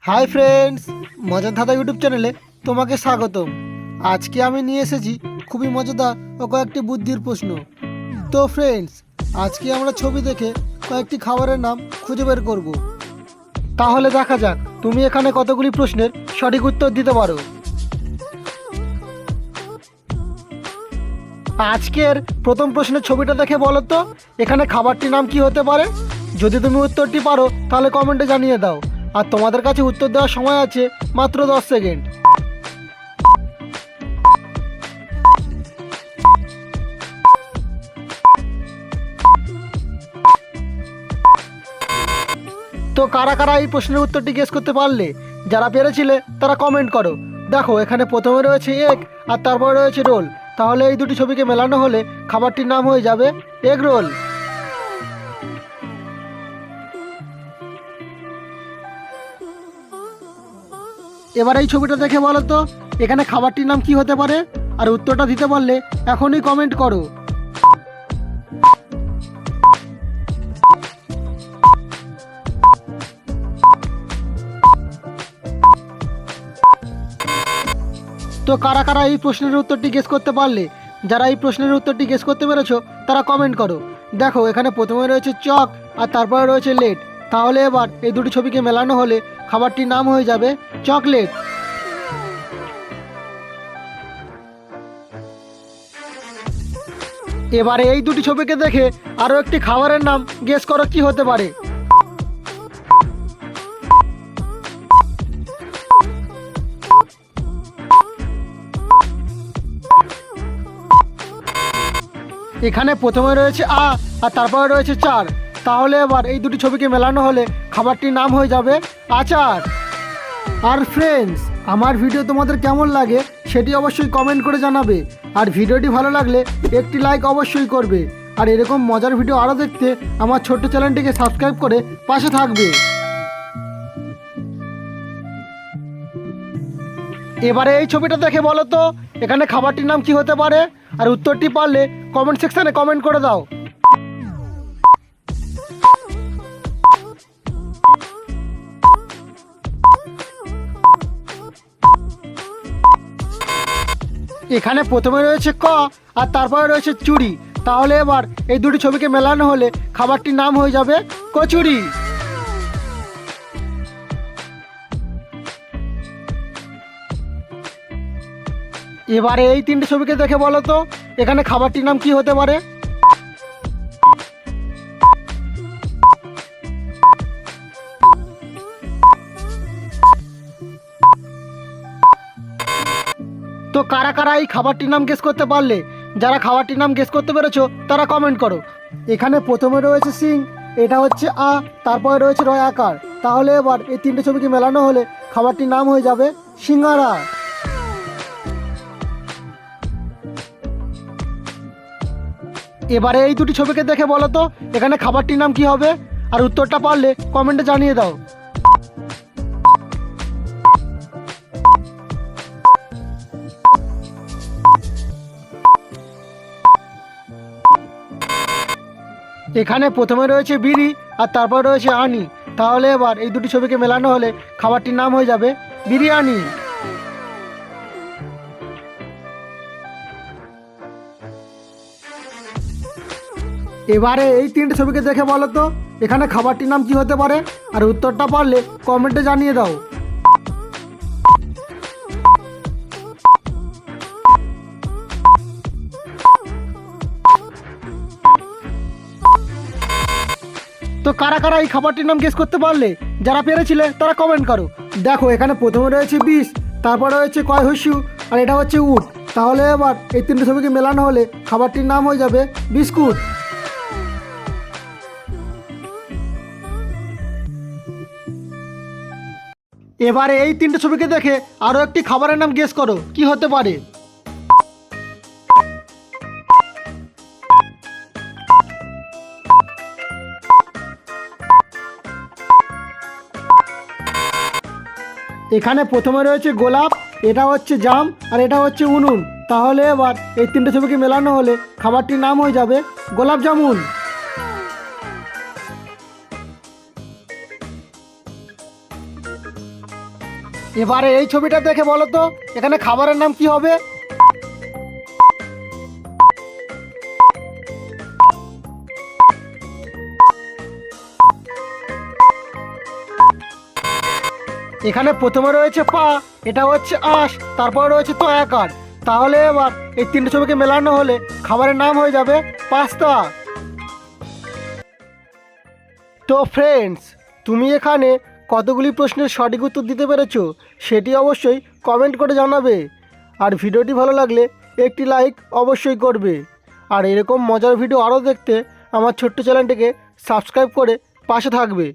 Hi friends, মজার ধাঁধা YouTube চ্যানেলে তোমাকে স্বাগতম। আজকে আমি নিয়ে এসেছি খুবই মজাদার ও কয়েকটি বুদ্ধির প্রশ্ন। তো ফ্রেন্ডস, আজকে আমরা ছবি দেখে কয়েকটি খাবারের নাম খুঁজে বের করব। তাহলে দেখা যাক তুমি এখানে কতগুলি প্রশ্নের সঠিক উত্তর দিতে পারো। আজকের প্রথম প্রশ্নের ছবিটা দেখে বলো তো এখানে খাবারটির নাম কি হতে পারে। যদি তুমি উত্তরটি পারো তাহলে কমেন্টে জানিয়ে দাও। আর তোমাদের কাছে উত্তর দেওয়ার সময় আছে মাত্র 10 সেকেন্ড। তো কারা কারা এই প্রশ্নের উত্তরটি গেস করতে পারলে? যারা পেরেছিলে তারা কমেন্ট করো। দেখো এখানে প্রথমে রয়েছে এগ আর তারপরে রয়েছে রোল। তাহলে এই দুটি ছবিকে মেলানো হলে খাবারটির নাম হয়ে যাবে এগ রোল। এবার এই ছবিটা দেখে বলো তো এখানে খাবারটির নাম কি হতে পারে। আর উত্তরটা দিতে পারলে এখনই কমেন্ট করো। তো কারা কারা এই প্রশ্নের উত্তরটি গেস করতে পারলে? যারা এই প্রশ্নের উত্তরটি গেস করতে পেরেছো তারা কমেন্ট করো। দেখো এখানে প্রথমে রয়েছে চক আর তারপরে রয়েছে লেট। তাহলে এবার এই দুটি ছবিকে মেলানো হলে খাবারটির নাম হয়ে যাবে চকলেট। এবারে এই দুটি ছবিকে দেখে আরও একটি খাবারের নাম গেস করো কি হতে পারে। এখানে প্রথমে রয়েছে আর তারপরে রয়েছে চার। তাহলে এবার এই দুটি ছবিকে মেলানো হলে খাবারটির নাম হয়ে যাবে আচার। আর ফ্রেন্ডস, আমার ভিডিও তোমাদের কেমন লাগে সেটি অবশ্যই কমেন্ট করে জানাবে। আর ভিডিওটি ভালো লাগলে একটি লাইক অবশ্যই করবে। আর এরকম মজার ভিডিও আরও দেখতে আমার ছোট্ট চ্যানেলটিকে সাবস্ক্রাইব করে পাশে থাকবে। এবারে এই ছবিটা দেখে বলো তো এখানে খাবারটির নাম কি হতে পারে। আর উত্তরটি পারলে কমেন্ট সেকশানে কমেন্ট করে দাও। এখানে প্রথমে রয়েছে ক আর তারপরে রয়েছে চুড়ি। তাহলে এবার এই দুটি ছবিকে মেলানো হলে খাবারটির নাম হয়ে যাবে কচুরি। এবারে এই তিনটে ছবিকে দেখে বলো তো এখানে খাবারটির নাম কি হতে পারে। তো কারা কারা এই খাবারটির নাম গেস করতে পারলে? যারা খাবারটির নাম গেস করতে পেরেছো তারা কমেন্ট করো। এখানে প্রথমে রয়েছে সিং, এটা হচ্ছে তারপরে রয়েছে রয় আকার। তাহলে এবার এই তিনটে ছবিকে মেলানো হলে খাবারটির নাম হয়ে যাবে সিঙ্গারা। এবারে এই দুটি ছবিকে দেখে বলো তো এখানে খাবারটির নাম কি হবে। আর উত্তরটা পারলে কমেন্টে জানিয়ে দাও। এখানে প্রথমে রয়েছে বিড়ি আর তারপর রয়েছে আনি। তাহলে এবার এই দুটি ছবিকে মেলানো হলে খাবারটির নাম হয়ে যাবে বিরিয়ানি। এবারে এই তিনটে ছবিকে দেখে বলো তো এখানে খাবারটির নাম কি হতে পারে। আর উত্তরটা পারলে কমেন্টে জানিয়ে দাও। তো কারা কারা এই খাবারটির নাম গেস করতে পারলে? যারা পেরেছিলে তারা কমেন্ট করো। দেখো এখানে প্রথমে রয়েছে বিষ, তারপর রয়েছে কয় হস্যু আর এটা হচ্ছে উট। তাহলে এবার এই তিনটে ছবিকে মেলানো হলে খাবারটির নাম হয়ে যাবে বিস্কুট। এবারে এই তিনটে ছবিকে দেখে আরও একটি খাবারের নাম গেস করো কি হতে পারে। এখানে প্রথমে রয়েছে গোলাপ, এটা হচ্ছে জাম আর এটা হচ্ছে উনুন। তাহলে এবার এই তিনটে ছবিকে মেলানো হলে খাবারটির নাম হয়ে যাবে গোলাপ জামুন। এবারে এই ছবিটা দেখে বলো তো এখানে খাবারের নাম কি হবে? এখানে প্রথমে রয়েছে পা, এটা হচ্ছে আঁশ, তারপর রয়েছে তয়াকার। তাহলে এবার এই তিনটে ছবিকে মেলানো হলে খাবারের নাম হয়ে যাবে পাস্তা। তো ফ্রেন্ডস, তুমি এখানে কতগুলি প্রশ্নের সঠিক উত্তর দিতে পেরেছো সেটি অবশ্যই কমেন্ট করে জানাবে। আর ভিডিওটি ভালো লাগলে একটি লাইক অবশ্যই করবে। আর এরকম মজার ভিডিও আরও দেখতে আমার ছোট্ট চ্যানেলটিকে সাবস্ক্রাইব করে পাশে থাকবে।